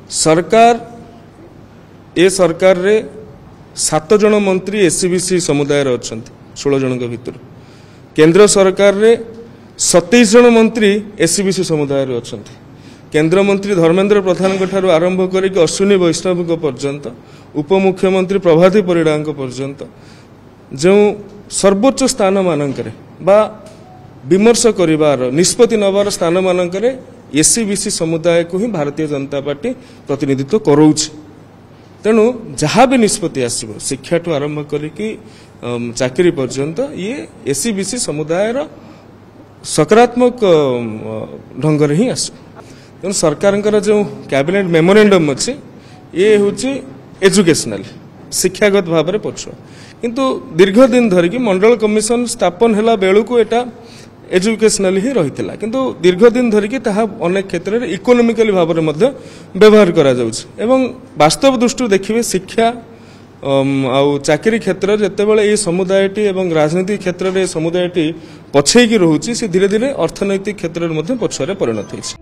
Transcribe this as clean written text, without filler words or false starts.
सरकार ए सरकार रे 7 जन मंत्री एससीबीसी समुदाय अच्छा 16 जन भितर केंद्र सरकार रे 27 जन मंत्री एससीबीसी समुदाय अच्छा केंद्र मंत्री धर्मेंद्र प्रधान ठारू आरंभ करके अश्विनी वैष्णव पर्यंत उपमुख्यमंत्री प्रभाती परिड़ा पर्यंत जो सर्वोच्च स्थान मानकरे बा विमर्श करिवार निष्पत्ति नबार स्थान मानकरे एससीबीसी समुदाय को ही भारतीय जनता पार्टी प्रतिनिधित्व करोछि। तेणु जहाँ भी निष्पत्ति आसब शिक्षा ठू आरंभ करिकी चाकरी पर्यंत ये एससीबीसी समुदाय सकारात्मक ढंग रे ही आस। तेणु सरकार जो कैबिनेट मेमोरेंडम अच्छी ये हूँ एजुकेशनल शिक्षागत भाव में पछुआ किंतु दीर्घ दिन धरिकी मंडल कमिशन स्थापन है बेलू को एटा एजुकेशनल ही रही किंतु दीर्घ दिन धरिकी ताहा अनेक क्षेत्र में इकोनोमिकली भाव में व्यवहार करा जाउछि एवं वास्तव दृष्टि देखिए शिक्षा आउ चाकरी क्षेत्र जितेबाला ये समुदायटी एवं राजनीतिक क्षेत्र में समुदायटी पछेकी रोचे से धीरे धीरे अर्थनैतिक क्षेत्र में पछुआ परिणत होइछि।